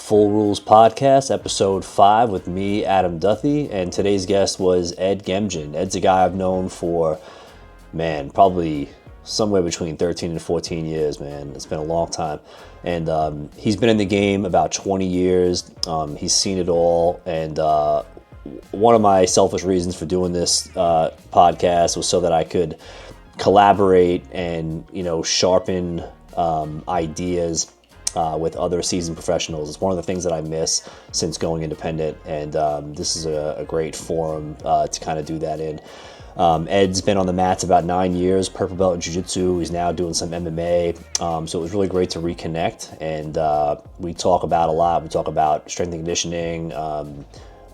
Full Rules Podcast, episode 5 with me, Adam Duthie, and today's guest was Ed Gemdjian. Ed's a guy I've known for, probably somewhere between 13 and 14 years, man. It's been a long time. And he's been in the game about 20 years. He's seen it all. And one of my selfish reasons for doing this podcast was so that I could collaborate and, sharpen ideas with other seasoned professionals. It's one of the things that I miss since going independent, and this is a great forum to kind of do that in. Ed's been on the mats about 9 years, purple belt in jiu-jitsu. He's now doing some MMA, so it was really great to reconnect, and we talk about a lot. We talk about strength and conditioning,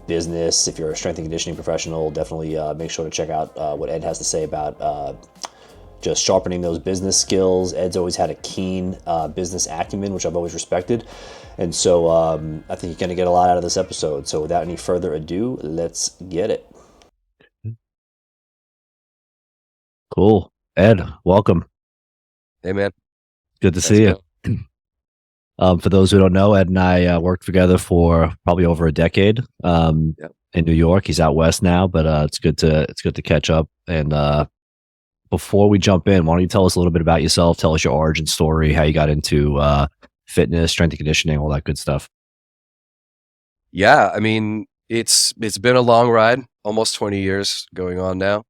business. If you're a strength and conditioning professional, definitely make sure to check out what Ed has to say about just sharpening those business skills. Ed's always had a keen business acumen, which I've always respected. And so I think you're going to get a lot out of this episode. So without any further ado, let's get it. Cool. Ed, welcome. Hey, man. Good to see you. For those who don't know, Ed and I worked together for probably over a decade in New York. He's out west now, but it's good to catch up. And before we jump in, why don't you tell us a little bit about yourself? Tell us your origin story, how you got into fitness, strength and conditioning, all that good stuff. Yeah, I mean, it's been a long ride, almost 20 years going on now.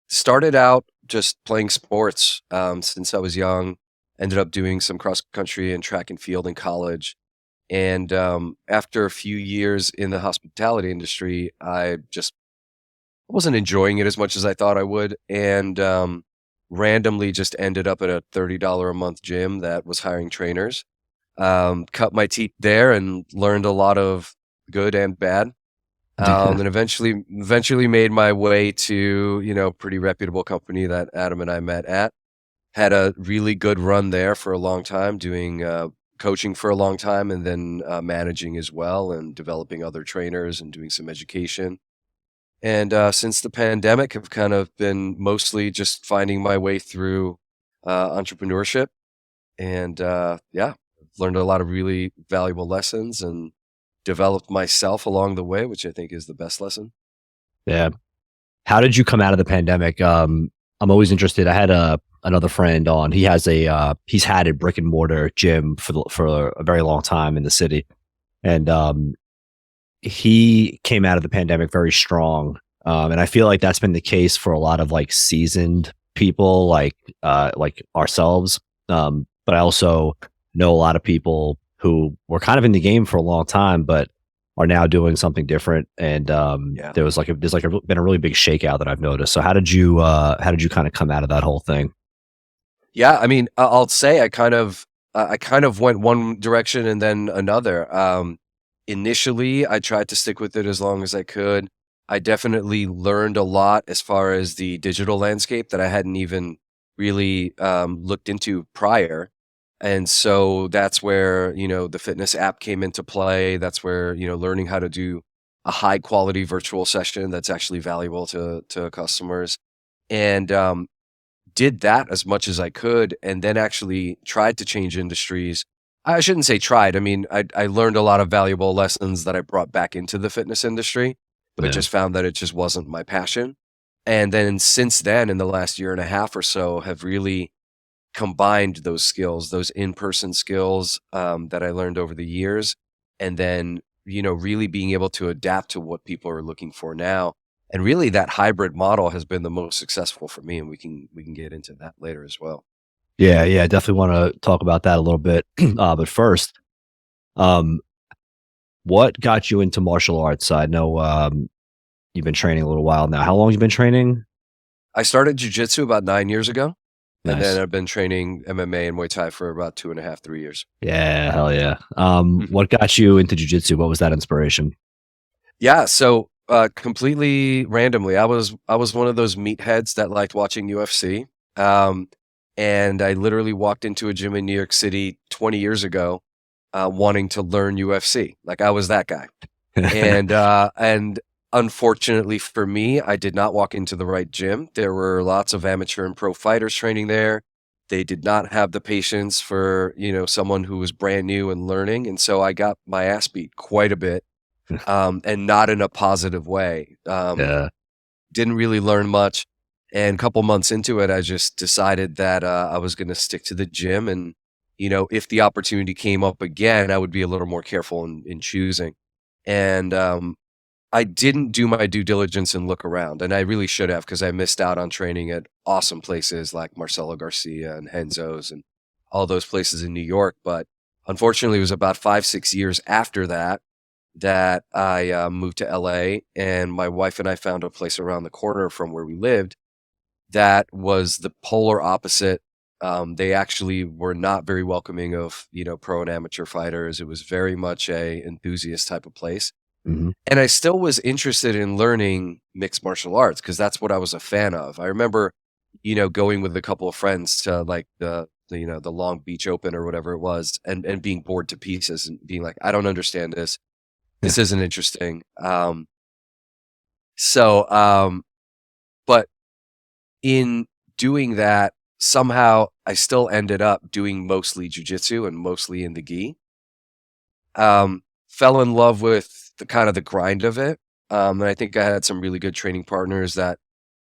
Started out just playing sports since I was young. Ended up doing some cross country and track and field in college. And after a few years in the hospitality industry, I wasn't enjoying it as much as I thought I would, and randomly just ended up at a $30 a month gym that was hiring trainers. Cut my teeth there and learned a lot of good and bad. And eventually made my way to, pretty reputable company that Adam and I met at. Had a really good run there for a long time, doing coaching for a long time, and then managing as well, and developing other trainers and doing some education. And since the pandemic, I've kind of been mostly just finding my way through entrepreneurship. And learned a lot of really valuable lessons and developed myself along the way, which I think is the best lesson. Yeah. How did you come out of the pandemic? I'm always interested. I had another friend on. He's had a brick and mortar gym for a very long time in the city. And he came out of the pandemic very strong. And I feel like that's been the case for a lot of like seasoned people like ourselves. But I also know a lot of people who were kind of in the game for a long time, but are now doing something different. And there's been a really big shakeout that I've noticed. So how did you kind of come out of that whole thing? Yeah, I mean, I'll say I kind of went one direction and then another. Initially, I tried to stick with it as long as I could. I definitely learned a lot as far as the digital landscape that I hadn't even really looked into prior. And so that's where, the fitness app came into play. That's where, learning how to do a high quality virtual session that's actually valuable to customers. And did that as much as I could, and then actually tried to change industries. I shouldn't say tried. I mean, I learned a lot of valuable lessons that I brought back into the fitness industry, but I just found that it just wasn't my passion. And then since then, in the last year and a half or so, have really combined those skills, those in-person skills that I learned over the years, and then, really being able to adapt to what people are looking for now. And really that hybrid model has been the most successful for me, and we can get into that later as well. Yeah, I definitely want to talk about that a little bit. But first, what got you into martial arts? I know you've been training a little while now. How long have you been training? I started jiu-jitsu about 9 years ago. Nice. And then I've been training MMA and Muay Thai for about 2.5, 3 years. Yeah, hell yeah. What got you into jiu-jitsu? What was that inspiration? Yeah, so completely randomly, I was one of those meatheads that liked watching UFC. And I literally walked into a gym in New York City 20 years ago wanting to learn UFC. Like, I was that guy. And unfortunately for me, I did not walk into the right gym. There were lots of amateur and pro fighters training there. They did not have the patience for, someone who was brand new and learning. And so I got my ass beat quite a bit, and not in a positive way. Yeah. Didn't really learn much. And a couple months into it, I just decided that I was going to stick to the gym. And, if the opportunity came up again, I would be a little more careful in choosing. And I didn't do my due diligence and look around. And I really should have, because I missed out on training at awesome places like Marcelo Garcia and Henzo's and all those places in New York. But unfortunately, it was about 5-6 years after that I moved to LA, and my wife and I found a place around the corner from where we lived that was the polar opposite. They actually were not very welcoming of, pro and amateur fighters. It was very much a enthusiast type of place. Hmm. And I still was interested in learning mixed martial arts because that's what I was a fan of. I remember, going with a couple of friends to like the Long Beach Open or whatever it was, and being bored to pieces and being like, I don't understand this. This isn't interesting. But in doing that, somehow I still ended up doing mostly jujitsu and mostly in the gi. Fell in love with the kind of the grind of it. And I think I had some really good training partners that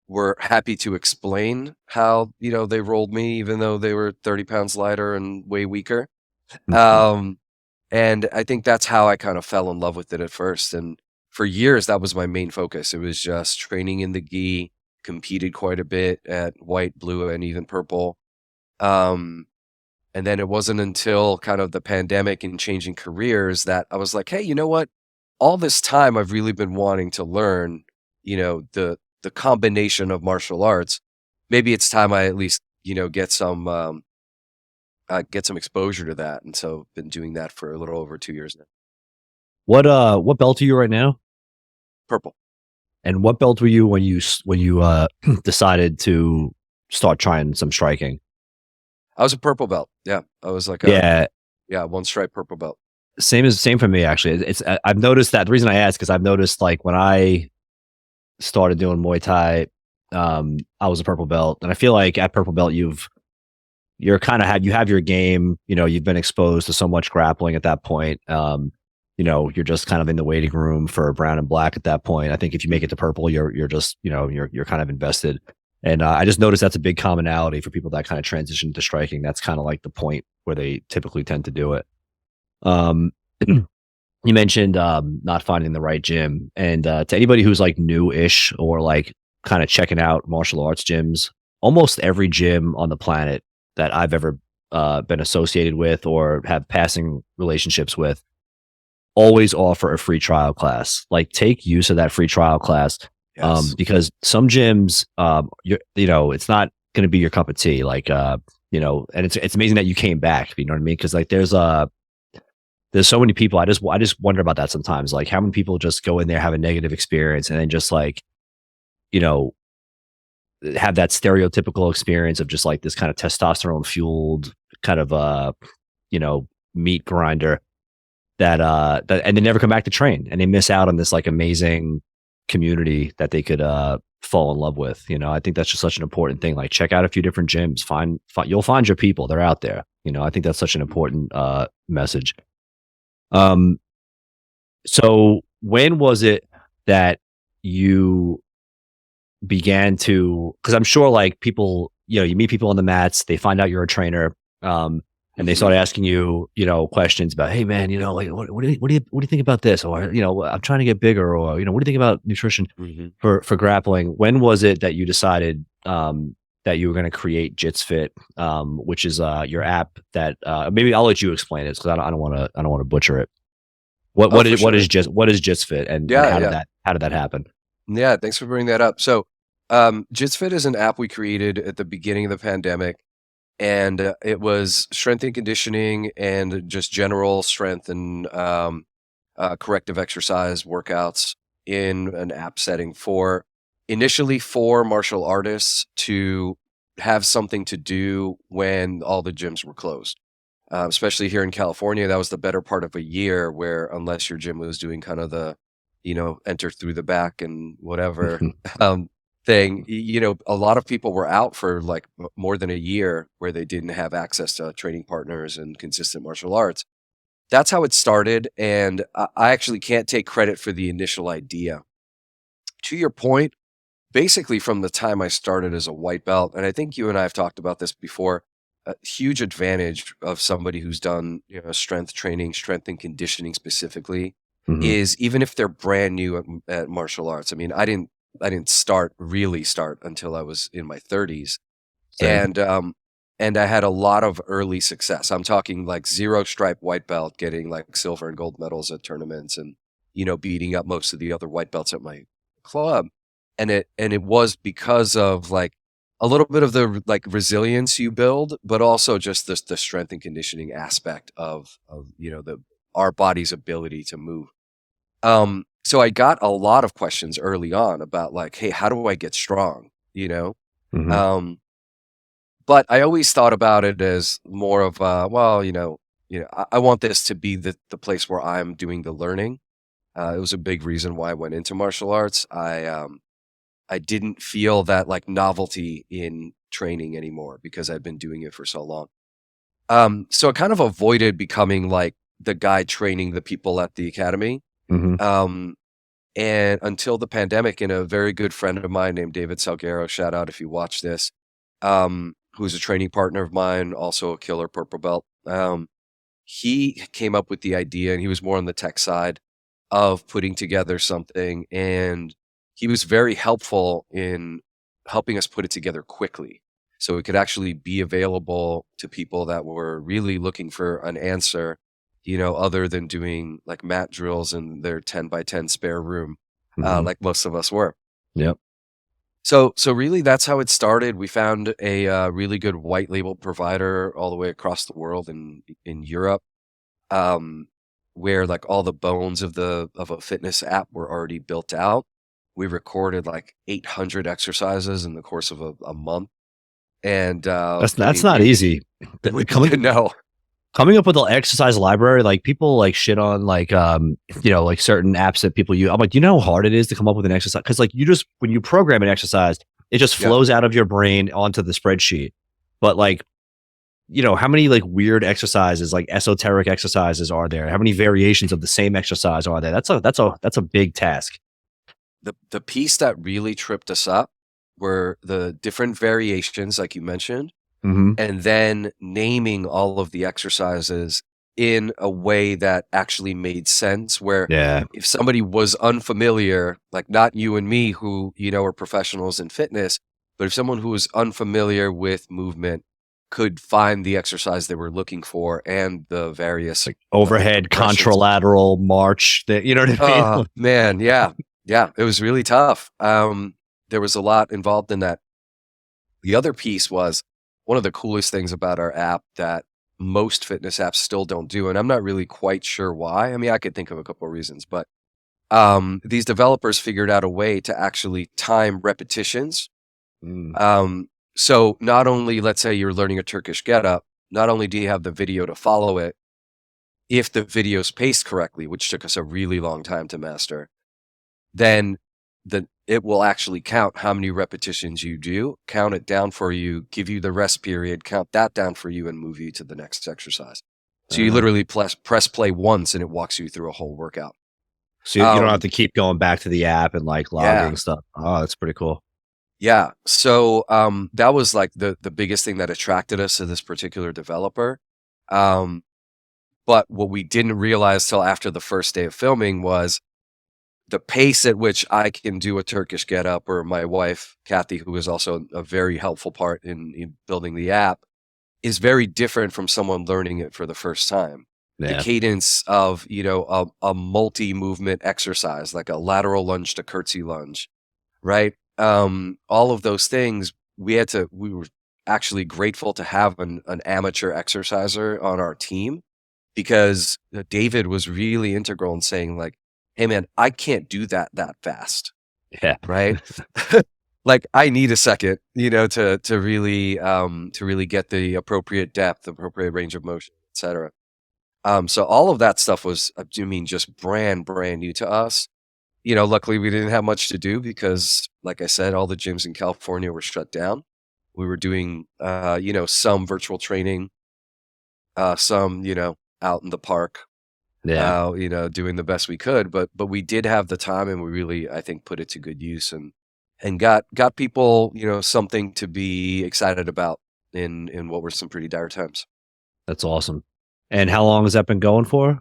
were happy to explain how, they rolled me, even though they were 30 pounds lighter and way weaker. And I think that's how I kind of fell in love with it at first. And for years, that was my main focus. It was just training in the gi, competed quite a bit at white, blue, and even purple. And then it wasn't until kind of the pandemic and changing careers that I was like, hey, you know what? All this time I've really been wanting to learn, the combination of martial arts. Maybe it's time I at least, get some exposure to that. And so I've been doing that for a little over 2 years now. What belt are you right now? Purple. And what belt were you when you decided to start trying some striking? I was a purple belt. Yeah. I was like one stripe purple belt. Same for me, actually. I've noticed that. The reason I asked, because I've noticed, like, when I started doing Muay Thai, I was a purple belt, and I feel like at purple belt you have your game. You've been exposed to so much grappling at that point. You're just kind of in the waiting room for brown and black at that point. I think if you make it to purple, you're just you're kind of invested. And I just noticed that's a big commonality for people that kind of transition to striking. That's kind of like the point where they typically tend to do it. You mentioned not finding the right gym, and to anybody who's like new-ish or like kind of checking out martial arts gyms, almost every gym on the planet that I've ever been associated with or have passing relationships with always offer a free trial class. Like, take use of that free trial class. Yes. Because some gyms, it's not going to be your cup of tea. Like, and it's amazing that you came back. You know what I mean? Because like there's so many people. I just wonder about that sometimes. Like, how many people just go in there, have a negative experience, and then just like, have that stereotypical experience of just like this kind of testosterone fueled kind of meat grinder that and they never come back to train, and they miss out on this like amazing community that they could fall in love with. I think that's just such an important thing. Like, check out a few different gyms. You'll find your people. They're out there. I think that's such an important message. So when was it that you began to, because I'm sure like people, you meet people on the mats, they find out you're a trainer, and they start asking you, questions about, hey man, like what do you think about this? Or, I'm trying to get bigger, or, what do you think about nutrition for grappling? When was it that you decided that you were going to create JitsFit, which is your app that maybe I'll let you explain it, because I don't want to butcher it. What is JitsFit, and how did that happen? Yeah, thanks for bringing that up. So, JitsFit is an app we created at the beginning of the pandemic, and it was strength and conditioning and just general strength and corrective exercise workouts in an app setting initially for martial artists to have something to do when all the gyms were closed. Especially here in California, that was the better part of a year where, unless your gym was doing kind of the, enter through the back and whatever, thing, a lot of people were out for like more than a year where they didn't have access to training partners and consistent martial arts. That's how it started. And I actually can't take credit for the initial idea. To your point, basically from the time I started as a white belt, and I think you and I have talked about this before, a huge advantage of somebody who's done strength training, strength and conditioning specifically, Hmm. is even if they're brand new at martial arts. I mean, I didn't really start until I was in my 30s, Same. and I had a lot of early success. I'm talking like zero stripe white belt, getting like silver and gold medals at tournaments, and beating up most of the other white belts at my club. And it was because of like a little bit of the like resilience you build, but also just the strength and conditioning aspect of the our body's ability to move. So I got a lot of questions early on about like, hey, how do I get strong? Hmm. Um, but I always thought about it as more of well, I want this to be the place where I'm doing the learning. It was a big reason why I went into martial arts. I didn't feel that like novelty in training anymore because I'd been doing it for so long. So I kind of avoided becoming like the guy training the people at the academy. Hmm. Um, and until the pandemic, and a very good friend of mine named David Salguero, shout out if you watch this, who's a training partner of mine, also a killer purple belt. He came up with the idea, and he was more on the tech side of putting together something, and he was very helpful in helping us put it together quickly so it could actually be available to people that were really looking for an answer, other than doing like mat drills in their 10 by 10 spare room, Hmm. like most of us were. Yep. So really, that's how it started. We found a really good white label provider all the way across the world in Europe, um, where like all the bones of a fitness app were already built out. We recorded like 800 exercises in the course of a month, and I That's mean, not easy. no, Coming up with an exercise library, like people like shit on like like certain apps that people use. I'm like, do you know how hard it is to come up with an exercise? Because like you just when you program an exercise, it just yeah. flows out of your brain onto the spreadsheet. But like, how many like weird exercises, like esoteric exercises are there? How many variations of the same exercise are there? That's a big task. The piece that really tripped us up were the different variations, like you mentioned, Hmm. and then naming all of the exercises in a way that actually made sense, where Yeah. if somebody was unfamiliar, like not you and me who are professionals in fitness, but if someone who was unfamiliar with movement could find the exercise they were looking for and the various Like overhead progressions. contralateral march. That you know what I mean? Oh man, yeah, yeah, it was really tough. There was a lot involved in that. The other piece was one of the coolest things about our app that most fitness apps still don't do, and I'm not really quite sure why. I mean, I could think of a couple of reasons, but these developers figured out a way to actually time repetitions. Mm. Um, so not only, let's say you're learning a Turkish getup, not only do you have the video to follow it, if the video's paced correctly, which took us a really long time to master, then it will actually count how many repetitions you do, count it down for you, give you the rest period, count that down for you, and move you to the next exercise. So you Uh, literally press play once, and it walks you through a whole workout. so you don't have Um, to keep going back to the app and like yeah, logging stuff. Oh, that's pretty cool. yeah. So that was like the biggest thing that attracted us to this particular developer. Um, but what we didn't realize till after the first day of filming was the pace at which I can do a Turkish getup, or my wife, Kathy, who is also a very helpful part in building the app, is very different from someone learning it for the first time. The Yeah. cadence of, a multi-movement exercise, like a lateral lunge to curtsy lunge, right? All of those things, we were actually grateful to have an amateur exerciser on our team, because David was really integral in saying like, hey man, I can't do that fast, Yeah. right? Like I need a second, to really get the appropriate depth, appropriate range of motion, etc. So all of that stuff was, just brand new to us. luckily we didn't have much to do because, like I said, all the gyms in California were shut down. We were doing, some virtual training, some, out in the park, Yeah, doing the best we could. But we did have the time, and we really, I think, put it to good use, and got people, something to be excited about in what were some pretty dire times. that's awesome. And how long has that been going for?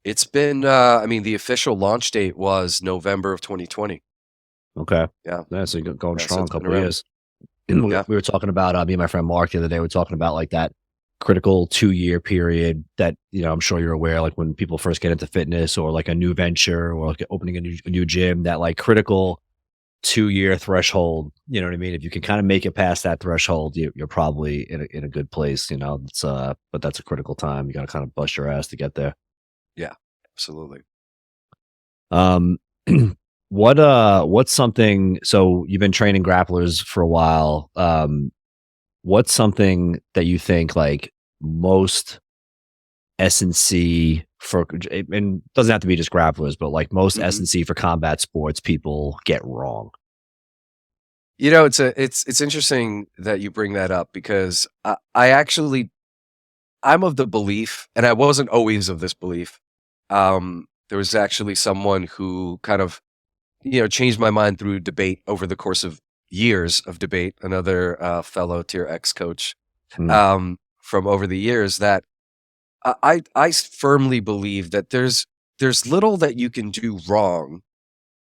It's been, the official launch date was November of 2020. Okay. Yeah. Yeah, so you're going Yeah. So strong a it's been couple of around. years. And we Yeah. we were talking about, me and my friend Mark the other day, we were talking about like that critical 2-year period that, I'm sure you're aware, like when people first get into fitness or like a new venture or like opening a new gym, that like critical 2-year threshold, you know what I mean? If you can kind of make it past that threshold, you're probably in a good place, it's, but that's a critical time. You got to kind of bust your ass to get there. Yeah. Absolutely. Um, what's something, so you've been training grapplers for a while. What's something that you think like most S&C for, and doesn't have to be just grapplers, but like most Mhm. S&C for combat sports people get wrong? It's interesting that you bring that up because I'm of the belief, and I wasn't always of this belief. There was actually someone who kind of, changed my mind through debate over the course of years of debate. Another fellow Tier X coach Mm, from over the years that I firmly believe that there's little that you can do wrong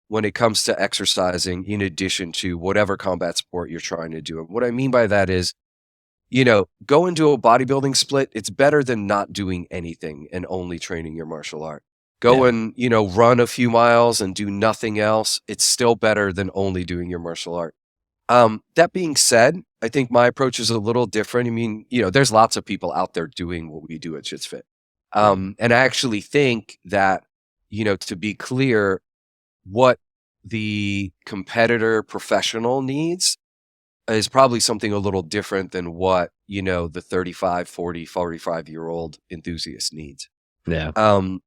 when it comes to exercising in addition to whatever combat sport you're trying to do. And what I mean by that is, go into a bodybuilding split. It's better than not doing anything and only training your martial art. Go yeah, and, run a few miles and do nothing else. It's still better than only doing your martial art. That being said, I think my approach is a little different. I mean, there's lots of people out there doing what we do at Shits Fit. yeah, And I actually think that, to be clear, what the competitor professional needs is probably something a little different than what, the 35, 40, 45-year-old enthusiast needs. yeah. Um,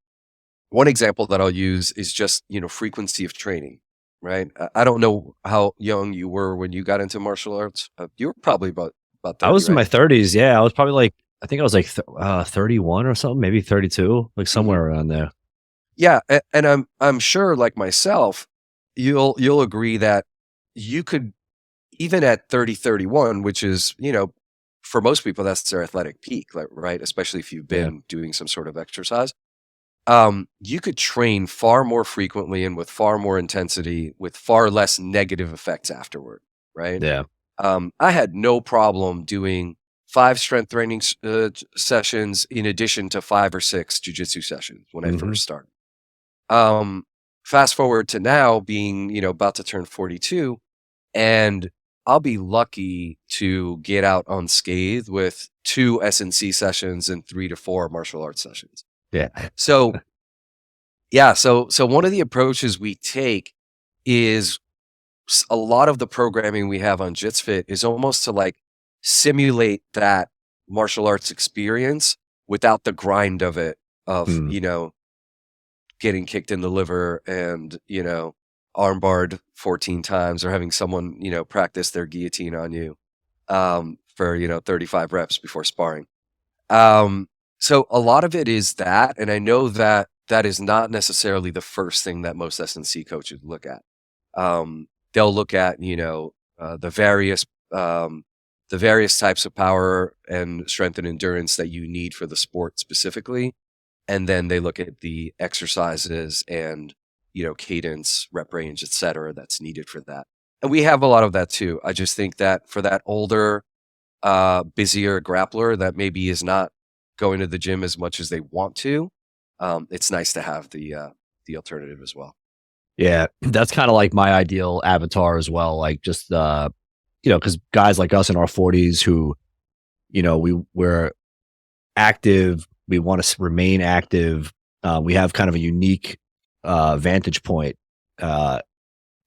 One example that I'll use is just, frequency of training, right? I don't know how young you were when you got into martial arts. You were probably about I 30, was in right? my 30s. Yeah, I was probably like, I think I was like 31 or something, maybe 32, like Mhm. somewhere around there. Yeah, and I'm sure, like myself, you'll agree that you could, even at 30, 31, which is, for most people, that's their athletic peak, like, right? Especially if you've Yeah, been doing some sort of exercise. You could train far more frequently and with far more intensity, with far less negative effects afterward, right? yeah. I had no problem doing 5 strength training sessions in addition to 5 or 6 jujitsu sessions when I Hmm. first started. Um, Fast forward to now being, about to turn 42, and I'll be lucky to get out unscathed with 2 S&C sessions and 3 to 4 martial arts sessions. Yeah. So, yeah, so one of the approaches we take is a lot of the programming we have on JitsFit is almost to like simulate that martial arts experience without the grind of it, of, Mm. getting kicked in the liver and, armbarred 14 times or having someone, practice their guillotine on you for, 35 reps before sparring. Um, so a lot of it is that, and I know that that is not necessarily the first thing that most S&C coaches look at. They'll look at, um, the various types of power and strength and endurance that you need for the sport specifically, and then they look at the exercises and, cadence, rep range, et cetera, that's needed for that. And we have a lot of that too. I just think that for that older, busier grappler that maybe is not going to the gym as much as they want to, it's nice to have the alternative as well. Yeah, that's kind of like my ideal avatar as well. Like just because guys like us in our 40s who, we're active, we want to remain active. We have kind of a unique vantage point uh,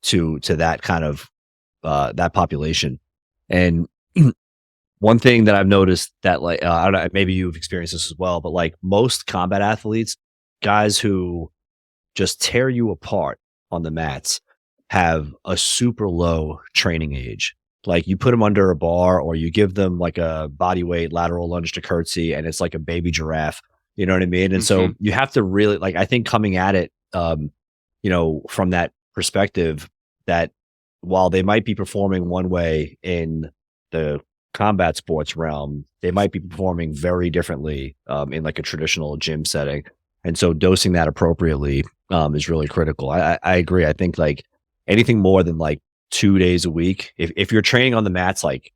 to that kind of that population. And one thing that I've noticed that like I don't know, maybe you've experienced this as well, but like most combat athletes, guys who just tear you apart on the mats have a super low training age. Like you put them under a bar or you give them like a body weight lateral lunge to curtsy and it's like a baby giraffe. You know what I mean? And Hmm. so you have to really like, I think coming at it, from that perspective that while they might be performing one way in the combat sports realm, they might be performing very differently in like a traditional gym setting. And so dosing that appropriately is really critical. I agree. I think like anything more than like 2 days a week, if you're training on the mats like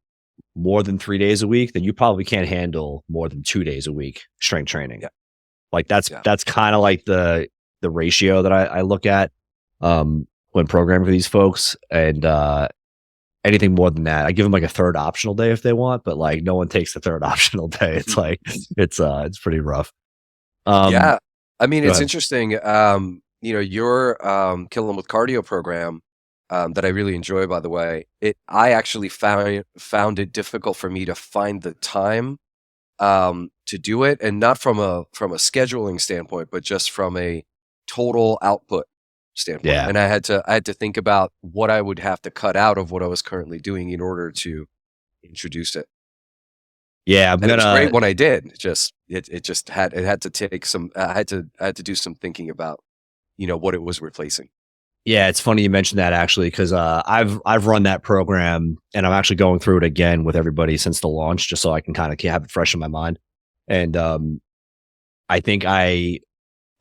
more than 3 days a week, then you probably can't handle more than 2 days a week strength training. Yeah. Like that's Yeah. that's kind of like the ratio that I look at when programming for these folks. And anything more than that, I give them like a third optional day if they want, but like no one takes the third optional day. It's like it's pretty rough. Yeah. I mean, Go it's ahead. interesting. Your Kill 'Em with Cardio program that I really enjoy, by the way, I actually found it difficult for me to find the time to do it, and not from a scheduling standpoint, but just from a total output standpoint. Yeah. And I had to think about what I would have to cut out of what I was currently doing in order to introduce it. Yeah. I'm And it was gonna great when I did. It had to take some I had to do some thinking about, what it was replacing. Yeah, it's funny you mentioned that actually, because I've run that program and I'm actually going through it again with everybody since the launch, just so I can kind of have it fresh in my mind. And I think I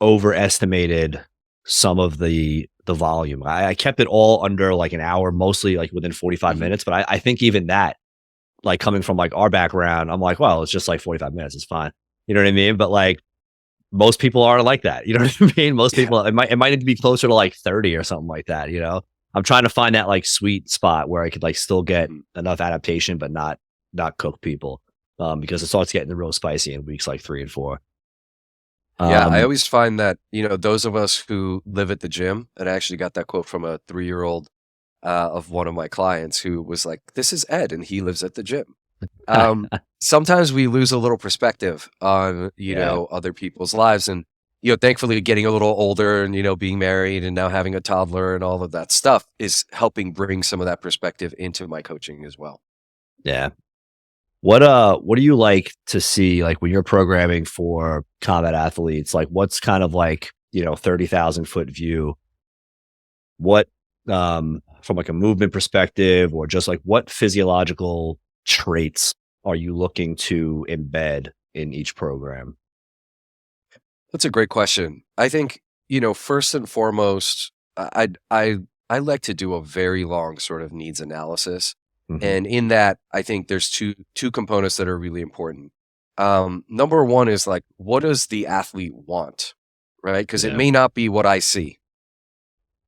overestimated some of the volume. I kept it all under like an hour, mostly like within 45 Mhm. minutes. But I think even that, like coming from like our background, I'm like, well, it's just like 45 minutes, it's fine. You know what I mean? But like most people aren't like that. You know what I mean? Most Yeah. people, it might need to be closer to like 30 or something like that. I'm trying to find that like sweet spot where I could like still get Mhm. enough adaptation, but not cook people. Because it starts getting real spicy in weeks like 3 and 4. Yeah, I Um, always find that, those of us who live at the gym, and I actually got that quote from a 3-year-old of one of my clients who was like, "This is Ed, and he lives at the gym." Sometimes we lose a little perspective on, yeah, other people's lives, and thankfully, getting a little older and being married and now having a toddler and all of that stuff is helping bring some of that perspective into my coaching as well. yeah. What do you like to see like when you're programming for combat athletes? Like what's kind of like, 30,000 foot view? What from like a movement perspective or just like what physiological traits are you looking to embed in each program? That's a great question. I think, first and foremost, I like to do a very long sort of needs analysis. Hmm. And in that, I think there's two components that are really important. Number one is like, what does the athlete want? Right? Because it Yeah. may not be what I see.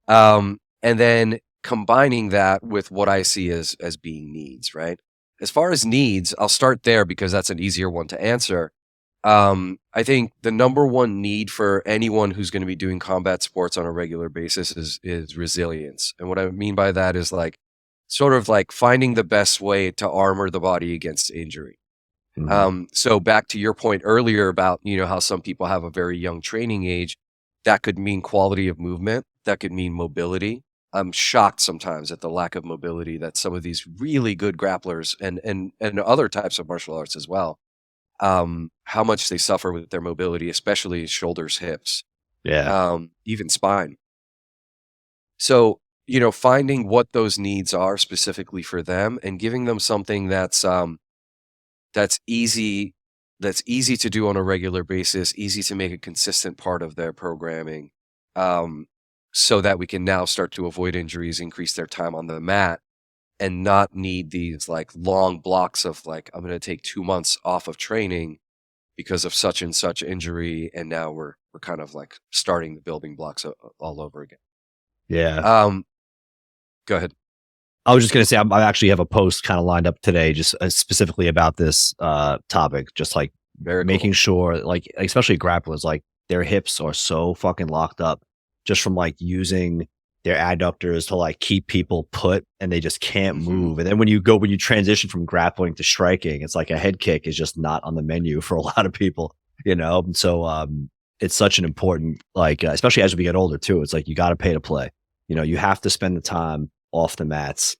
And then combining that with what I see as being needs, right? As far as needs, I'll start there because that's an easier one to answer. I think the number one need for anyone who's going to be doing combat sports on a regular basis is resilience. And what I mean by that is like sort of like finding the best way to armor the body against injury. Hmm. So back to your point earlier about, how some people have a very young training age, that could mean quality of movement, that could mean mobility. I'm shocked sometimes at the lack of mobility that some of these really good grapplers and other types of martial arts as well, how much they suffer with their mobility, especially shoulders, hips, Yeah. even spine. So, finding what those needs are specifically for them and giving them something that's easy that's easy to do on a regular basis, easy to make a consistent part of their programming, um, so that we can now start to avoid injuries, increase their time on the mat, and not need these like long blocks of like, I'm going to take 2 months off of training because of such and such injury, and now we're kind of like starting the building blocks all over again. Yeah. Um, Go ahead. I was just gonna say I actually have a post kind of lined up today, just specifically about this topic. Just like Very making cool. sure, like especially grapplers, like their hips are so fucking locked up, just from like using their adductors to like keep people put, and they just can't Hmm. move. And then when you transition from grappling to striking, it's like a head kick is just not on the menu for a lot of people, And so it's such an important, like especially as we get older too. It's like you got to pay to play. you have to spend the time off the mats,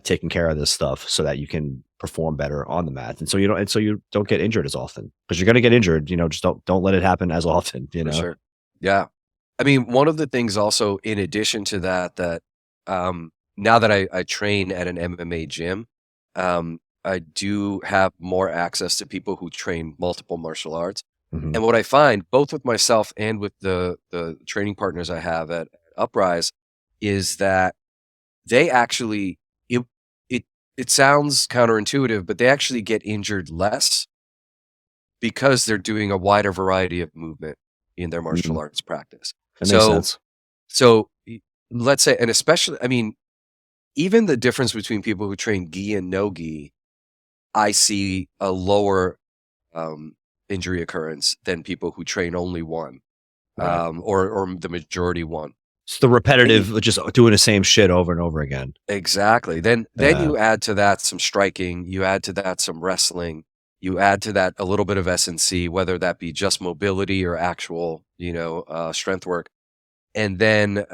taking care of this stuff so that you can perform better on the mats. And so you don't get injured as often because you're going to get injured, just don't let it happen as often, For sure. Yeah. I mean, one of the things also in addition to that, now that I train at an MMA gym, I do have more access to people who train multiple martial arts. Mhm. And what I find, both with myself and with the training partners I have at Uprise, is that they actually it it it sounds counterintuitive, but they actually get injured less because they're doing a wider variety of movement in their martial Mhm. arts practice. That makes So sense. so let's say, and especially, I mean, even the difference between people who train gi and no gi, I see a lower um, injury occurrence than people who train only one, Right. or the majority one. It's the Then you repetitive, just doing the same shit over and over again. exactly. Then Yeah. you add to that some striking, you add to that some wrestling, you add to that a little bit of S&C, whether that be just mobility or actual, strength work. And then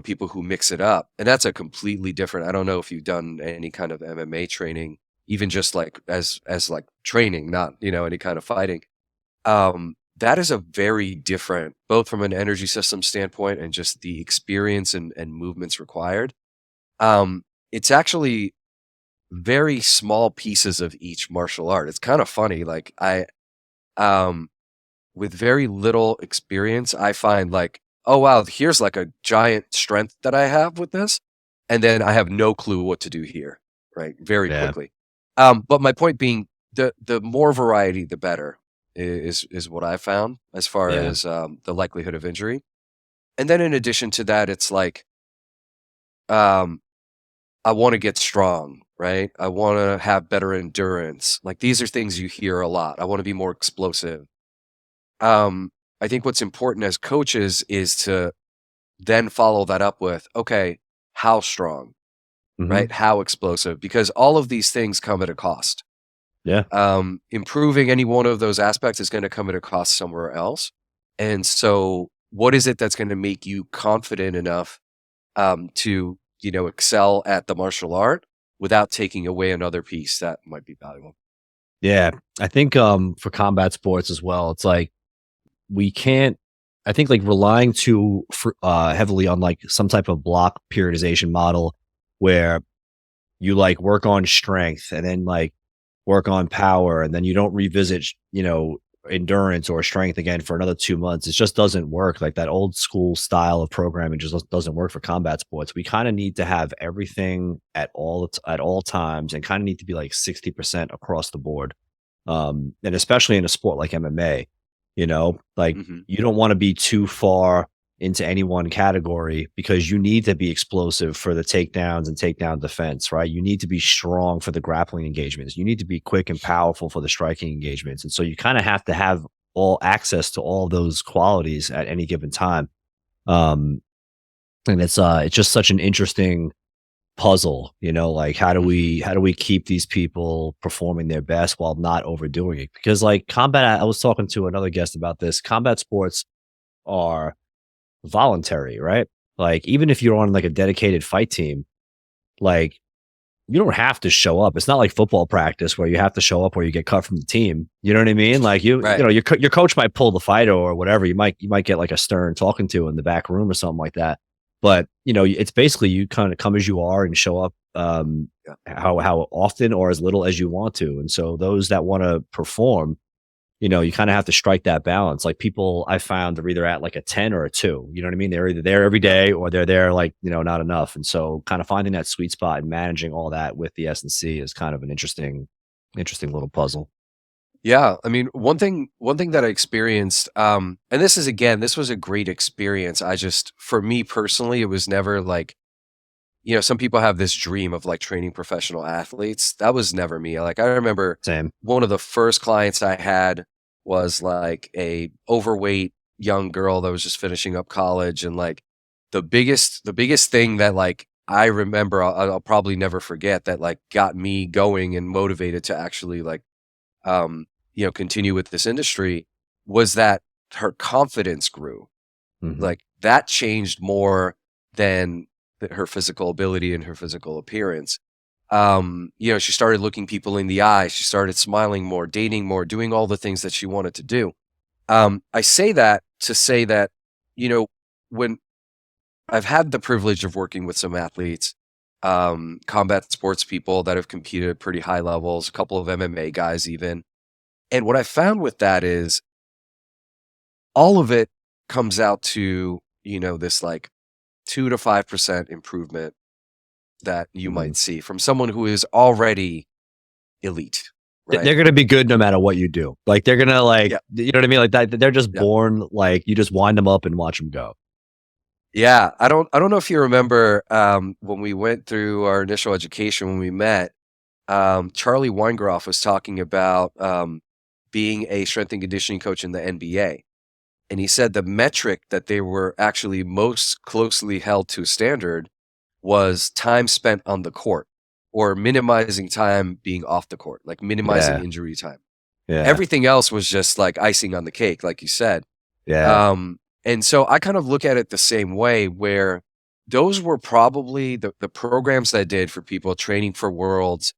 people who mix it up. And that's a completely different, I don't know if you've done any kind of MMA training, even just like as like training, not, any kind of fighting. That is a very different, both from an energy system standpoint and just the experience and movements required. It's actually very small pieces of each martial art. It's kind of funny. Like um, with very little experience, I find like, oh wow, here's like a giant strength that I have with this, and then I have no clue what to do here, right? Very Yeah. quickly. But my point being, the more variety, the better is what I found as far Yeah. as the likelihood of injury. And then in addition to that, it's like um, I want to get strong, right? I want to have better endurance. Like these are things you hear a lot. I want to be more explosive. Um, I think what's important as coaches is to then follow that up with, okay, how strong, Mhm. right? How explosive? Because all of these things come at a cost. Yeah. Improving any one of those aspects is going to come at a cost somewhere else. And so, what is it that's going to make you confident enough to, excel at the martial art without taking away another piece that might be valuable? Yeah. I think, for combat sports as well, it's like we can't I think, like, relying too heavily on, like, some type of block periodization model where you, like, work on strength and then, like, work on power, and then you don't revisit, endurance or strength again for another 2 months. It just doesn't work. Like, that old school style of programming just doesn't work for combat sports. We kinda need to have everything at all times and kinda need to be, like, 60% across the board. And especially in a sport like MMA, like, Hmm. you don't wanna be too far into any one category because you need to be explosive for the takedowns and takedown defense, right? You need to be strong for the grappling engagements. You need to be quick and powerful for the striking engagements. And so you kind of have to have all access to all those qualities at any given time. Um, and it's just such an interesting puzzle, like Hmm. how do we keep these people performing their best while not overdoing it? Because like combat, I was talking to another guest about this. Combat sports are voluntary, right? Like, even if you're on, like, a dedicated fight team, like, you don't have to show up. It's not like football practice where you have to show up or you get cut from the team. You know what I mean? Like, Right. your coach might pull the fighter or whatever. You might get, like, a stern talking to in the back room or something like that. But, it's basically you kinda come as you are and show up, Yeah. how often or as little as you want to. And so those that wanna perform, you kind of have to strike that balance. Like, people I found are either at like a 10 or a 2. You know what I mean? They're either there every Yeah. day or they're there like, not enough. And so kind of finding that sweet spot and managing all that with the S&C is kind of an interesting little puzzle. Yeah, I mean, one thing that I experienced, and this was a great experience. For me personally, it was never like, some people have this dream of like training professional athletes. That was never me. Like, I remember Same. one of the first clients I had was like a overweight young girl that was just finishing up college, and like the biggest thing that like I remember, I'll probably never forget, that like got me going and motivated to actually like continue with this industry, was that her confidence grew. Hmm. Like that changed more than her physical ability and her physical appearance. She started looking people in the eye. She started smiling more, dating more, doing all the things that she wanted to do. I say that to say that, when I've had the privilege of working with some athletes, combat sports people that have competed at pretty high levels, a couple of MMA guys even. And what I found with that is all of it comes out to, this like 2 to 5% improvement that you might see from someone who is already elite, right? They're going to be good no matter what you do. Like they're going to you know what I mean? Like that, they're just born, like you just wind them up and watch them go. Yeah. I don't know if you remember, when we went through our initial education, when we met, Charlie Weingroff was talking about, being a strength and conditioning coach in the NBA. And he said the metric that they were actually most closely held to standard was time spent on the court, or minimizing time being off the court, like minimizing injury time. Yeah. Everything else was just like icing on the cake, like you said. Yeah. And so I kind of look at it the same way, where those were probably the programs that I did for people training for worlds.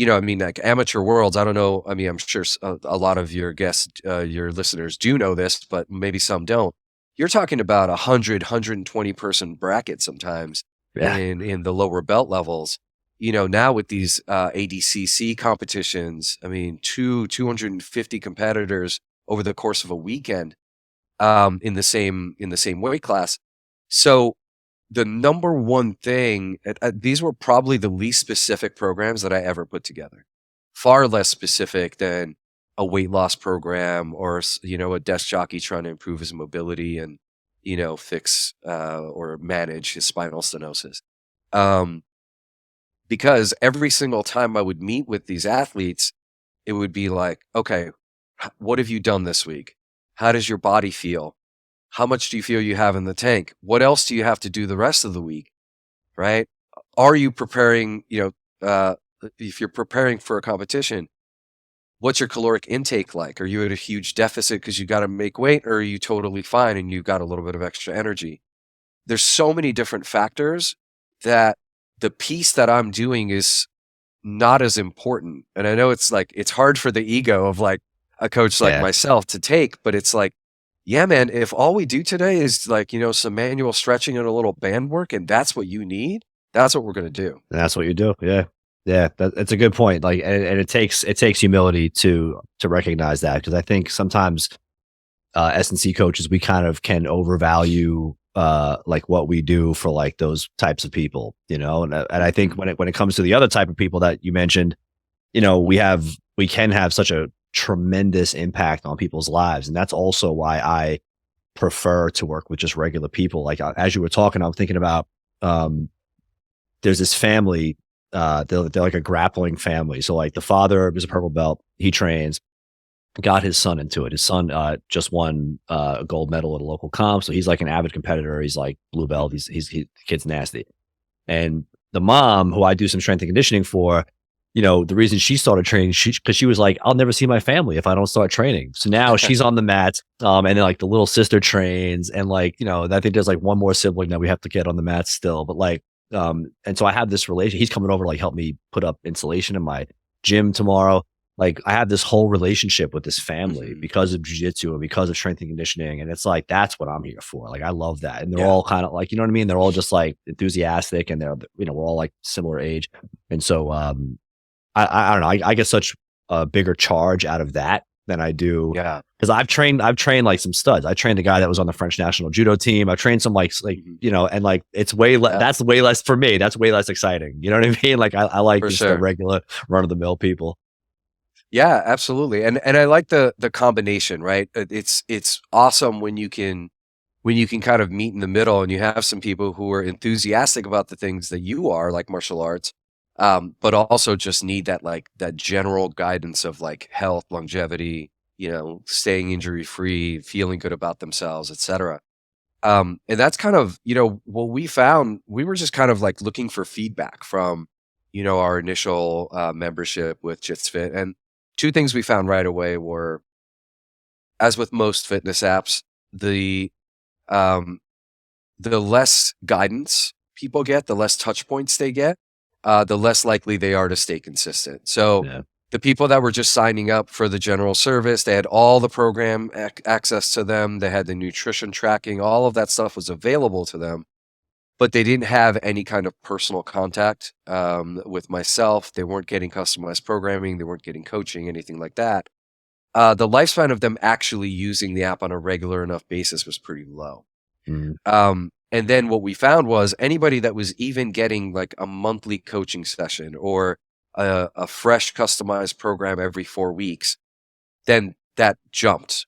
Like amateur worlds, I don't know. I mean, I'm sure a lot of your guests, your listeners do know this, but maybe some don't. You're talking about 120 person bracket sometimes in the lower belt levels. Now with these ADCC competitions, I mean, 250 competitors over the course of a weekend, in the same weight class. So the number one thing, these were probably the least specific programs that I ever put together. Far less specific than a weight loss program or, a desk jockey trying to improve his mobility and, fix or manage his spinal stenosis. Because every single time I would meet with these athletes, it would be like, okay, what have you done this week? How does your body feel? How much do you feel you have in the tank? What else do you have to do the rest of the week? Right? Are you preparing, if you're preparing for a competition, what's your caloric intake like? Are you at a huge deficit because you got to make weight, or are you totally fine and you've got a little bit of extra energy? There's so many different factors that the piece that I'm doing is not as important. And I know it's hard for the ego of like a coach like myself to take, but it's like, yeah, man, if all we do today is some manual stretching and a little band work, and that's what you need, that's what we're going to do. And that's what you do. Yeah. Yeah. That's a good point. Like, and it takes humility to recognize that. Cause I think sometimes, S&C coaches, we kind of can overvalue, like what we do for like those types of people, and I think when it comes to the other type of people that you mentioned, we can have such a tremendous impact on people's lives. And that's also why I prefer to work with just regular people. Like as you were talking, I'm thinking about, there's this family, they're like a grappling family. So like the father is a purple belt, he trains, got his son into it. His son, just won a gold medal at a local comp. So he's like an avid competitor. He's like blue belt. The kid's nasty. And the mom, who I do some strength and conditioning for, the reason she started training, because she was like, I'll never see my family if I don't start training. So now she's on the mat, and then like the little sister trains, and like, I think there's like one more sibling that we have to get on the mat still. But like, and so I have this relation. He's coming over to like help me put up insulation in my gym tomorrow. Like I have this whole relationship with this family because of jiu-jitsu and because of strength and conditioning. And it's like, that's what I'm here for. Like, I love that. And they're all kind of like, you know what I mean? They're all just like enthusiastic, and they're, we're all like similar age. And so, I don't know. I get such a bigger charge out of that than I do. Yeah. Cause I've trained like some studs. I trained a guy that was on the French national judo team. I trained some like, and like, it's that's way less for me. That's way less exciting. You know what I mean? Like I like just the regular run of the mill people. Yeah, absolutely. And I like the combination, right? It's awesome when you can kind of meet in the middle, and you have some people who are enthusiastic about the things that you are, like martial arts, but also just need that general guidance of like health, longevity, staying injury free, feeling good about themselves, etc. And that's kind of, what we found. We were just kind of like looking for feedback from, our initial membership with JitsFit. And two things we found right away were, as with most fitness apps, the the less guidance people get, the less touch points they get, the less likely they are to stay consistent. So Yeah. the people that were just signing up for the general service, they had all the program access to them. They had the nutrition tracking, all of that stuff was available to them, but they didn't have any kind of personal contact with myself. They weren't getting customized programming. They weren't getting coaching, anything like that. The lifespan of them actually using the app on a regular enough basis was pretty low. And then what we found was anybody that was even getting like a monthly coaching session or a fresh customized program every 4 weeks, then that jumped.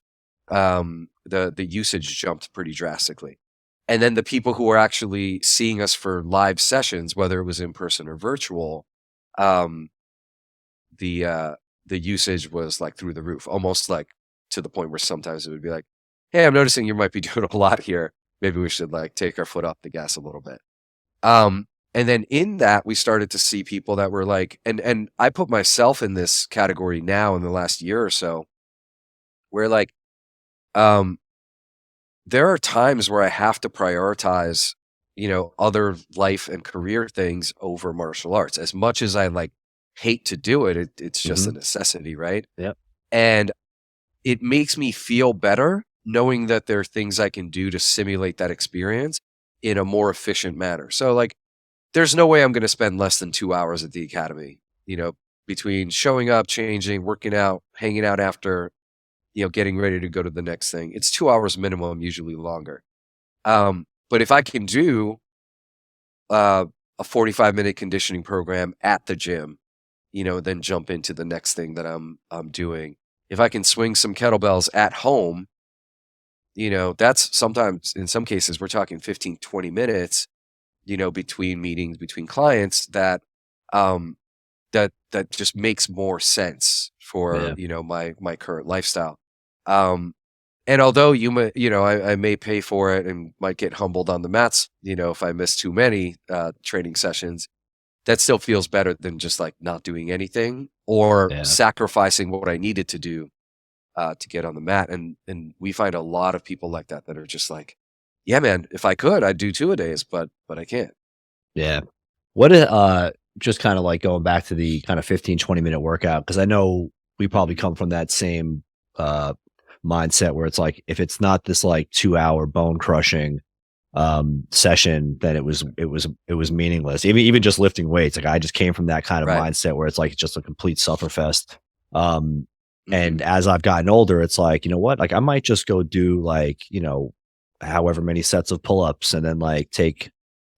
The usage jumped pretty drastically. And then the people who were actually seeing us for live sessions, whether it was in person or virtual, the usage was like through the roof, almost like to the point where sometimes it would be like, hey, I'm noticing you might be doing a lot here. Maybe we should like take our foot off the gas a little bit. And then in that, we started to see people that were like, and I put myself in this category now in the last year or so, where like, there are times where I have to prioritize, other life and career things over martial arts. As much as I like hate to do it, it's just a necessity, right? Yep. And it makes me feel better knowing that there are things I can do to simulate that experience in a more efficient manner. So like, there's no way I'm going to spend less than 2 hours at the academy, between showing up, changing, working out, hanging out after, getting ready to go to the next thing. It's 2 hours minimum, usually longer. But if I can do a 45-minute conditioning program at the gym, then jump into the next thing that I'm doing. If I can swing some kettlebells at home, that's sometimes, in some cases, we're talking 15, 20 minutes, between meetings, between clients that just makes more sense for, my current lifestyle. And although I may pay for it and might get humbled on the mats, if I miss too many training sessions, that still feels better than just like not doing anything or sacrificing what I needed to do to get on the mat. And we find a lot of people like that are just like, yeah, man, if I could, I'd do 2-a-days, but I can't. Yeah. What, just kind of like going back to the kind of 15, 20-minute workout, because I know we probably come from that same mindset where it's like, if it's not this like 2-hour bone crushing session, then it was meaningless. Even just lifting weights. Like I just came from that kind of mindset where it's like just a complete sufferfest. And as I've gotten older, it's like, you know what? Like I might just go do like, however many sets of pull-ups and then like take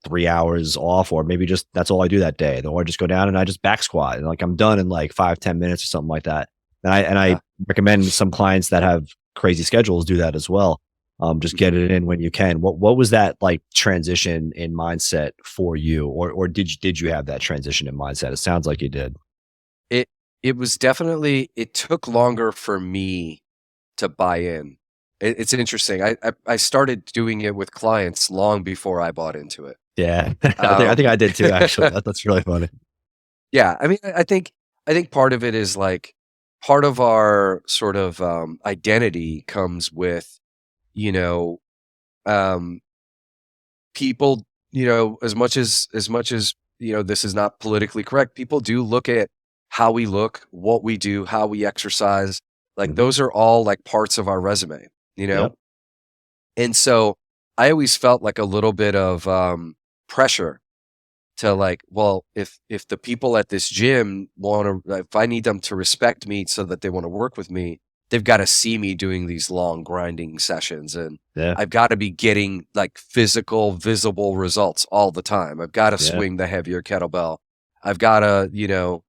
3 hours off, or maybe just that's all I do that day. Or I just go down and I just back squat and like I'm done in like 5-10 minutes or something like that. And I recommend some clients that have crazy schedules do that as well. Just get it in when you can. What was that like transition in mindset for you, or did you have that transition in mindset? It sounds like you did. It was definitely, it took longer for me to buy in. It's interesting. I started doing it with clients long before I bought into it. Yeah, I think I did too. Actually, that's really funny. Yeah, I mean, I think part of it is like part of our sort of identity comes with, people, as much as this is not politically correct, people do look at how we look, what we do, how we exercise. Like those are all like parts of our resume, Yep. And so I always felt like a little bit of pressure to like, well, if the people at this gym if I need them to respect me so that they want to work with me, they've got to see me doing these long grinding sessions. And I've got to be getting like physical, visible results all the time. I've got to swing the heavier kettlebell. I've got to,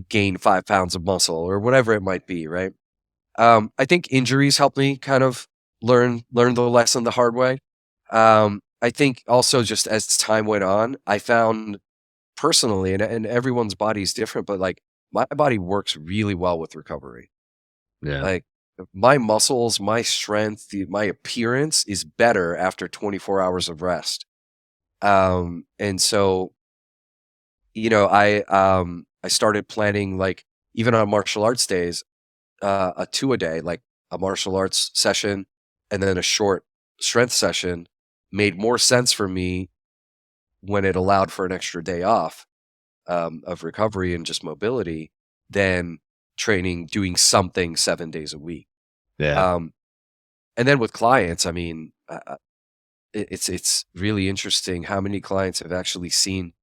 gain 5 pounds of muscle or whatever it might be. Right. I think injuries helped me kind of learn the lesson the hard way. I think also just as time went on, I found personally, and everyone's body is different, but like my body works really well with recovery. Yeah. Like my muscles, my strength, my appearance is better after 24 hours of rest. And so, I started planning like even on martial arts days, a 2-a-day, like a martial arts session and then a short strength session, made more sense for me when it allowed for an extra day off of recovery and just mobility than training, doing something 7 days a week. Yeah. And then with clients, I mean, it's really interesting how many clients have actually seen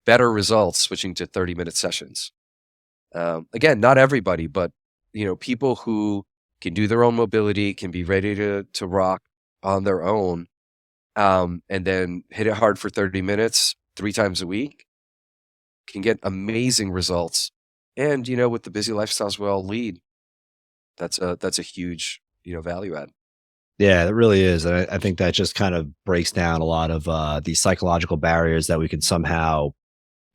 better results switching to 30-minute sessions. Again, not everybody, but people who can do their own mobility, can be ready to rock on their own, and then hit it hard for 30 minutes 3 times a week, can get amazing results. And with the busy lifestyles we all lead, that's a huge value add. Yeah, it really is. And I think that just kind of breaks down a lot of these psychological barriers that we can somehow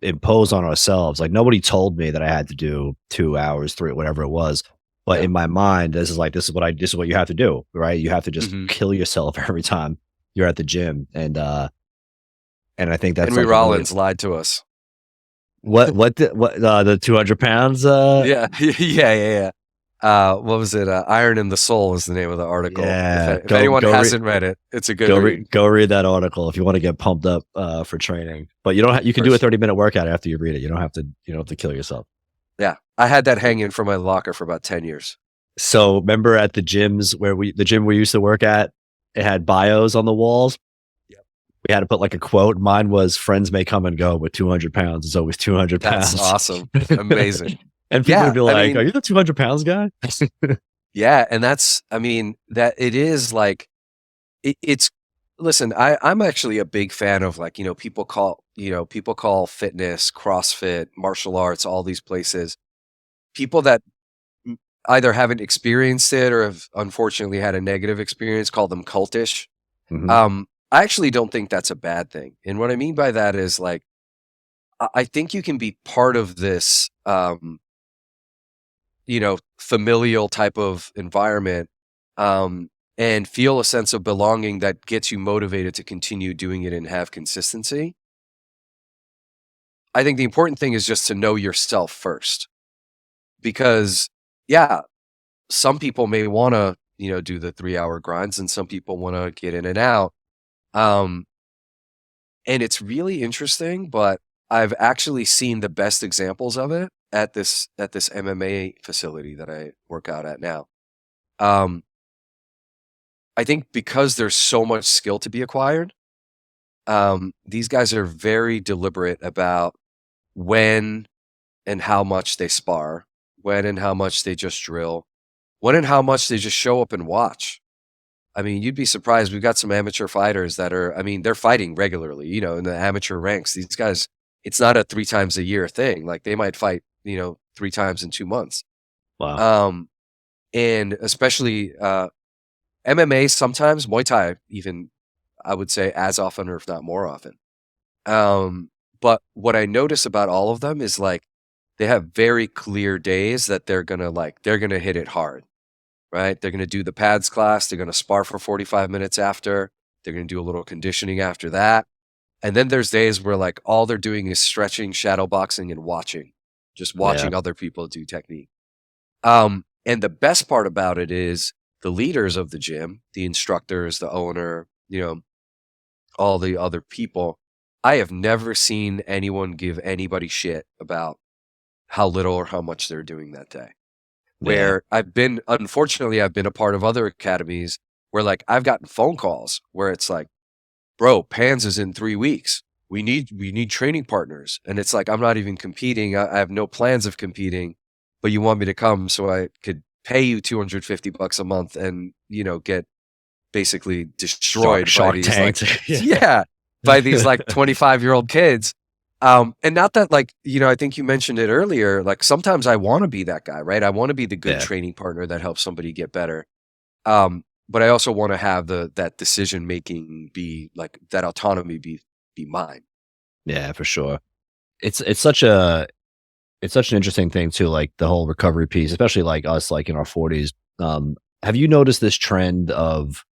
impose on ourselves. Like, nobody told me that I had to do 2 hours, 3, whatever it was. But in my mind, this is what you have to do, right? You have to just kill yourself every time you're at the gym. And I think that's Henry Rollins lied to us. The 200 pounds? Yeah. What was it? Iron in the Soul is the name of the article. Yeah. If anyone hasn't read it, it's a good read. Go read that article if you want to get pumped up for training. But you can do a 30-minute workout after you read it. You don't have to kill yourself. Yeah. I had that hanging from my locker for about 10 years. So remember at the gyms the gym we used to work at, it had bios on the walls. Yep. We had to put like a quote. Mine was, friends may come and go, but 200 pounds is always 200 pounds. That's awesome. Amazing. And people would be like, are you the 200 pounds guy? Yeah. And that it is like, it's, listen, I'm actually a big fan of, like, people call fitness, CrossFit, martial arts, all these places, people that either haven't experienced it or have unfortunately had a negative experience, call them cultish. Mm-hmm. I actually don't think that's a bad thing. And what I mean by that is, like, I think you can be part of this, familial type of environment, and feel a sense of belonging that gets you motivated to continue doing it and have consistency. I think the important thing is just to know yourself first, because some people may want to, do the 3-hour grinds, and some people want to get in and out. And it's really interesting, but I've actually seen the best examples of it at this MMA facility that I work out at now. I think because there's so much skill to be acquired, these guys are very deliberate about when and how much they spar, when and how much they just drill, when and how much they just show up and watch. I mean, you'd be surprised. We've got some amateur fighters that are, they're fighting regularly, in the amateur ranks. These guys, it's not a 3 times a year thing. Like, they might fight, 3 times in 2 months. Wow. And especially MMA, sometimes Muay Thai, even, I would say, as often, or if not more often. But what I notice about all of them is, like, they have very clear days that they're gonna hit it hard, right? They're gonna do the pads class. They're gonna spar for 45 minutes after. They're gonna do a little conditioning after that. And then there's days where, like, all they're doing is stretching, shadow boxing, and watching other people do technique. And the best part about it is the leaders of the gym, the instructors, the owner, all the other people, I have never seen anyone give anybody shit about how little or how much they're doing that day. Where unfortunately, I've been a part of other academies where, like, I've gotten phone calls where it's like, bro, PANS is in 3 weeks. We need training partners. And it's like, I'm not even competing. I have no plans of competing, but you want me to come so I could pay you $250 a month and, get basically destroyed by these, like, by these, like, 25-year-old kids. And not that, like, I think you mentioned it earlier, like, sometimes I want to be that guy, right? I want to be the good training partner that helps somebody get better. But I also want to have that decision making be, like, that autonomy be mine. Yeah, for sure. It's such an interesting thing too, like the whole recovery piece, especially like us, like in our 40s. Have you noticed this trend of,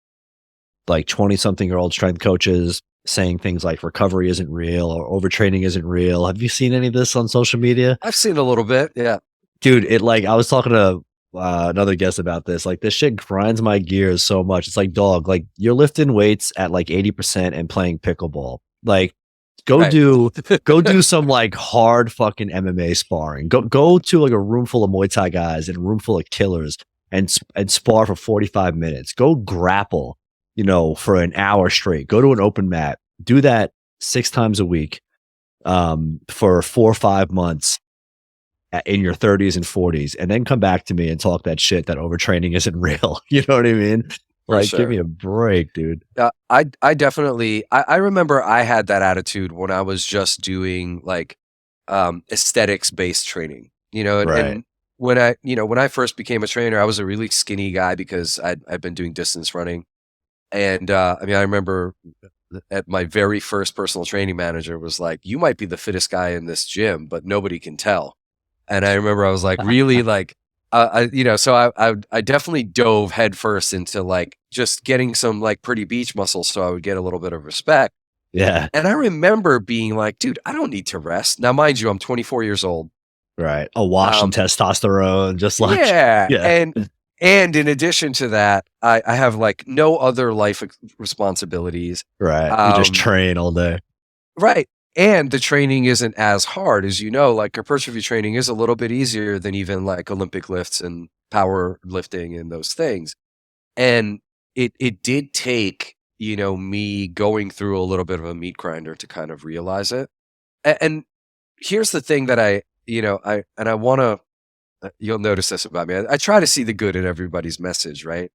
like, 20-something-year-old strength coaches saying things like recovery isn't real or overtraining isn't real? Have you seen any of this on social media? I've seen a little bit, yeah. Dude, I was talking to another guess about this. Like this shit grinds my gears so much. It's like, dog, like you're lifting weights at like 80% and playing pickleball. Like go Right. do some like hard fucking MMA sparring. Go to like a room full of Muay Thai guys and a room full of killers and spar for 45 minutes. Go grapple, for an hour straight. Go to an open mat. Do that 6 times a week for 4 or 5 months in your 30s and 40s, and then come back to me and talk that shit that overtraining isn't real. You know what I mean? For Like, sure. give me a break, dude. I definitely I remember I had that attitude when I was just doing like aesthetics based training, Right. and when I first became a trainer, I was a really skinny guy because I'd been doing distance running. And I mean, I remember at my very first personal training manager was like, "You might be the fittest guy in this gym, but nobody can tell." And I remember I was like, really like, so I definitely dove headfirst into like just getting some like pretty beach muscles, so I would get a little bit of respect. Yeah. And I remember being like, dude, I don't need to rest. Now, mind you, I'm 24 years old. Right. A wash in testosterone, just like, Yeah, yeah. and in addition to that, I have like no other life responsibilities. Right. You just train all day. Right. And the training isn't as hard as like hypertrophy training is a little bit easier than even like Olympic lifts and power lifting and those things. And it did take, me going through a little bit of a meat grinder to kind of realize it. And here's the thing that I want to, you'll notice this about me. I try to see the good in everybody's message, right?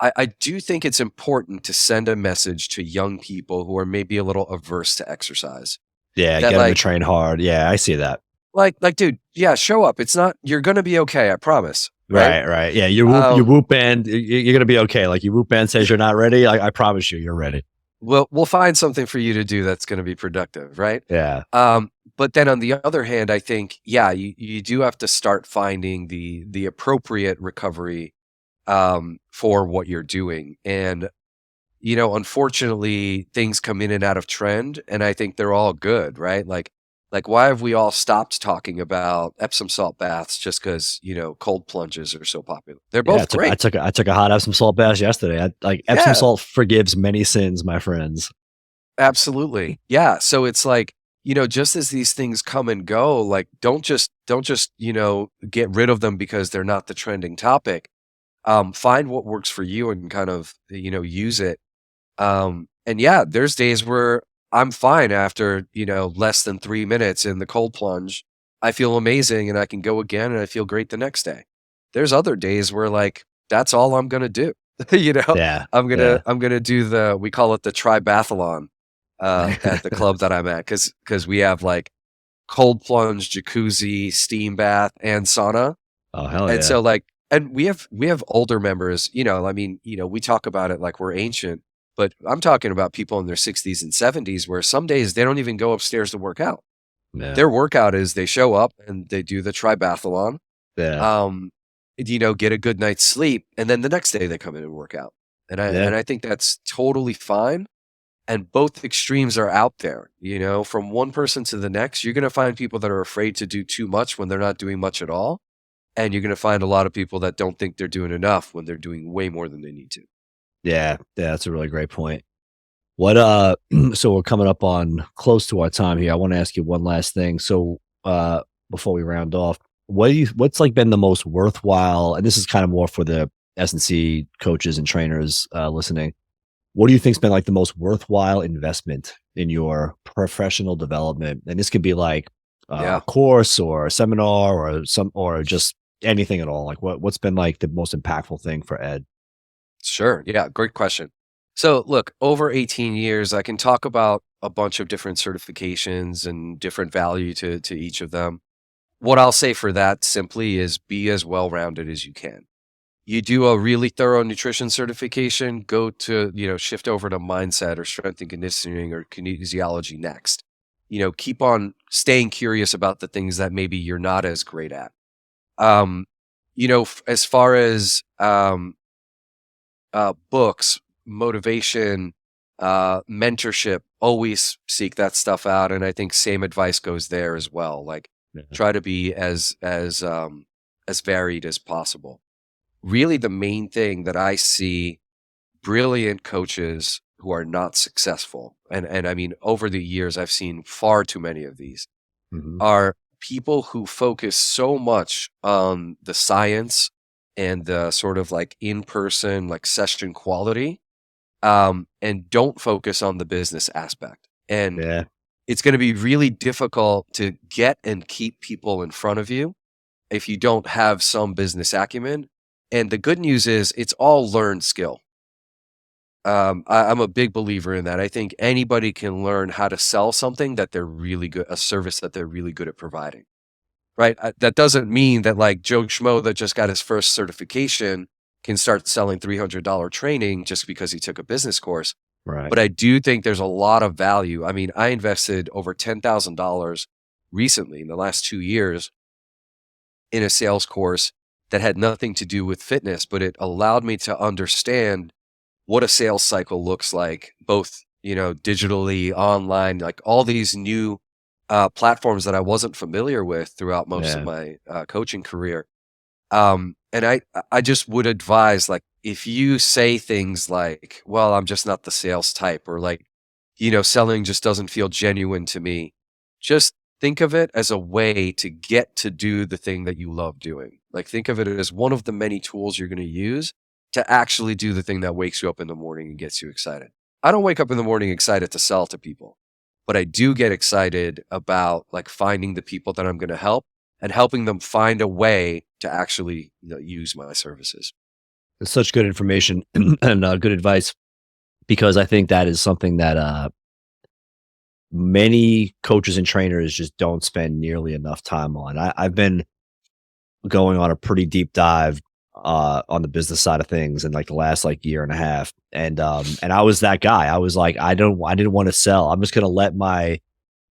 I do think it's important to send a message to young people who are maybe a little averse to exercise. Yeah. That Get them to like, train hard. Yeah. I see that. like, dude, yeah, show up. You're going to be okay. I promise. Right. Right. Yeah. Your whoop band, you're going to be okay. Like your whoop band says you're not ready. I promise you're ready. We'll find something for you to do that's going to be productive. Right. Yeah. But then on the other hand, I think, yeah, you do have to start finding the appropriate recovery for what you're doing. And, unfortunately, things come in and out of trend, and I think they're all good, right? Like why have we all stopped talking about Epsom salt baths just because, cold plunges are so popular? They're both great. I took a hot Epsom salt bath yesterday. Epsom salt forgives many sins, my friends. Absolutely. Yeah. So it's like, just as these things come and go, like don't just, get rid of them because they're not the trending topic. Find what works for you and kind of, use it. And yeah, there's days where I'm fine after, less than 3 minutes in the cold plunge. I feel amazing and I can go again and I feel great the next day. There's other days where like, that's all I'm going to do. Yeah. I'm going to do we call it the tribathlon, at the club that I'm at. Cause we have like cold plunge, jacuzzi, steam bath and sauna. Oh, hell And yeah. so like, and we have older members, we talk about it like we're ancient, but I'm talking about people in their 60s and 70s where some days they don't even go upstairs to work out. Yeah. Their workout is they show up and they do the tribathlon, Yeah. get a good night's sleep, and then the next day they come in and work out. And I think that's totally fine. And both extremes are out there, from one person to the next. You're going to find people that are afraid to do too much when they're not doing much at all. And you're going to find a lot of people that don't think they're doing enough when they're doing way more than they need to. Yeah, that's a really great point. What so we're coming up on close to our time here. I want to ask you one last thing. So before we round off, what's like been the most worthwhile, and this is kind of more for the S&C coaches and trainers listening. What do you think's been like the most worthwhile investment in your professional development? And this could be like a course or a seminar or just anything at all. Like what's been like the most impactful thing for Ed? Sure. Yeah. Great question. So look, over 18 years, I can talk about a bunch of different certifications and different value to each of them. What I'll say for that simply is be as well-rounded as you can. You do a really thorough nutrition certification, go to, shift over to mindset or strength and conditioning or kinesiology next. Keep on staying curious about the things that maybe you're not as great at. As far as books, motivation, mentorship, always seek that stuff out. And I think same advice goes there as well. Like try to be as varied as possible. really the main thing that I see brilliant coaches who are not successful, and I mean, over the years, I've seen far too many of these, Hmm. are people who focus so much on the science and the sort of like in-person, like session quality, and don't focus on the business aspect. And Yeah. it's going to be really difficult to get and keep people in front of you if you don't have some business acumen. And the good news is it's all learned skill. I'm a big believer in that. I think anybody can learn how to sell something that they're really good, a service that they're really good at providing. Right. That doesn't mean that like Joe Schmo that just got his first certification can start selling $300 training just because he took a business course. Right. But I do think there's a lot of value. I mean, I invested over $10,000 recently in the last 2 years in a sales course that had nothing to do with fitness, but it allowed me to understand what a sales cycle looks like, both, digitally, online, like all these new platforms that I wasn't familiar with throughout most of Yeah. my coaching career. And I just would advise, like, if you say things like, well, I'm just not the sales type, or like, selling just doesn't feel genuine to me, just think of it as a way to get to do the thing that you love doing. Like, think of it as one of the many tools you're going to use to actually do the thing that wakes you up in the morning and gets you excited. I don't wake up in the morning excited to sell to people, but I do get excited about like finding the people that I'm going to help and helping them find a way to actually use my services. It's such good information and good advice, because I think that is something that many coaches and trainers just don't spend nearly enough time on. I've been going on a pretty deep dive on the business side of things in like the last like year and a half, and I was that guy. I was like, I didn't want to sell. I'm just gonna let my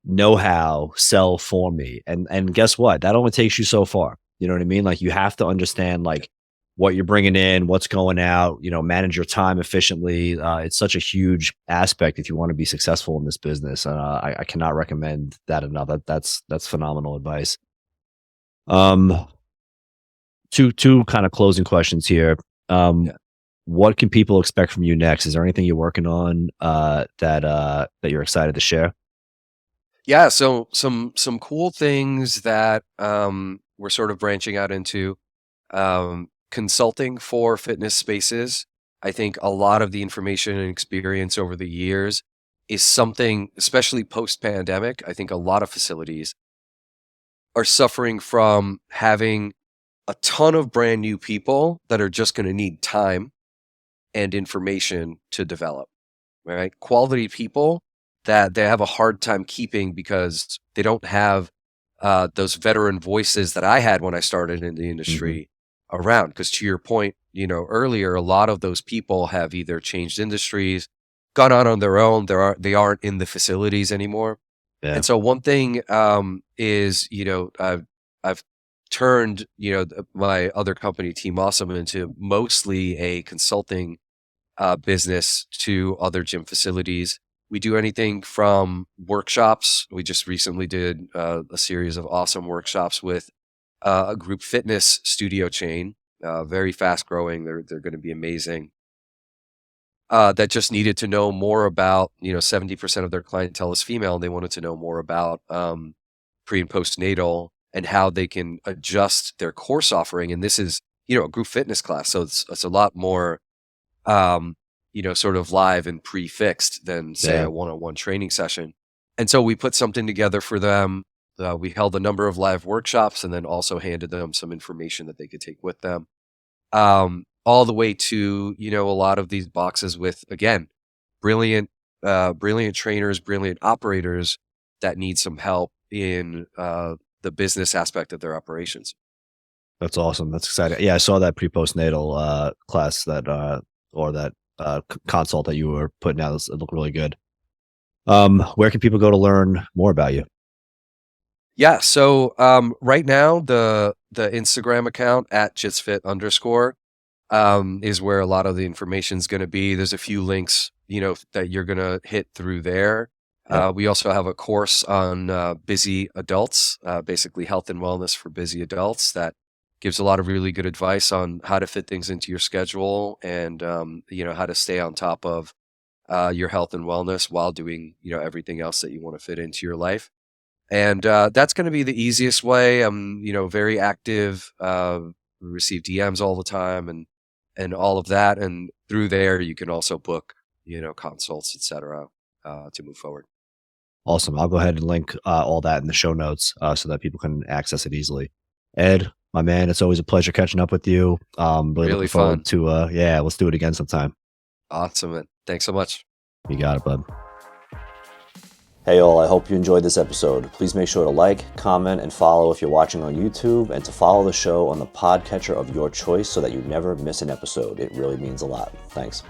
know-how sell for me. And guess what? That only takes you so far. You know what I mean? Like, you have to understand like what you're bringing in, what's going out, manage your time efficiently. It's such a huge aspect if you want to be successful in this business. I cannot recommend that enough. That's phenomenal advice. Um, two kind of closing questions here. Yeah. What can people expect from you next? Is there anything you're working on that you're excited to share? Yeah, so some cool things that we're sort of branching out into, consulting for fitness spaces. I think a lot of the information and experience over the years is something, especially post pandemic. I think a lot of facilities are suffering from having a ton of brand new people that are just going to need time and information to develop, right? Quality people that they have a hard time keeping because they don't have those veteran voices that I had when I started in the Hmm. industry around. Because to your point, earlier, a lot of those people have either changed industries, gone out on their own. They aren't in the facilities anymore. Yeah. And so one thing is, I've turned, my other company, Team Awesome, into mostly a consulting business to other gym facilities. We do anything from workshops. We just recently did a series of awesome workshops with a group fitness studio chain, very fast growing. They're going to be amazing. That just needed to know more about, 70% of their clientele is female, and they wanted to know more about pre and postnatal and how they can adjust their course offering. And this is, a group fitness class. So it's a lot more, sort of live and prefixed than, say, Yeah. a one-on-one training session. And so we put something together for them. We held a number of live workshops and then also handed them some information that they could take with them. All the way to, a lot of these boxes with, again, brilliant, brilliant trainers, brilliant operators that need some help in the business aspect of their operations. That's awesome. That's exciting. Yeah, I saw that pre-postnatal class or that consult that you were putting out. It looked really good. Where can people go to learn more about you? Yeah. So right now, the Instagram account at jitsfit_ is where a lot of the information is going to be. There's a few links, that you're going to hit through there. Yep. We also have a course on busy adults, basically health and wellness for busy adults that gives a lot of really good advice on how to fit things into your schedule and, how to stay on top of your health and wellness while doing, everything else that you want to fit into your life. And that's going to be the easiest way. I'm, very active, receive DMs all the time and all of that. And through there, you can also book, consults, etc., to move forward. Awesome. I'll go ahead and link all that in the show notes so that people can access it easily. Ed, my man, it's always a pleasure catching up with you. Really looking forward to, let's do it again sometime. Awesome, man. Thanks so much. You got it, bud. Hey all, I hope you enjoyed this episode. Please make sure to like, comment, and follow if you're watching on YouTube, and to follow the show on the podcatcher of your choice so that you never miss an episode. It really means a lot. Thanks.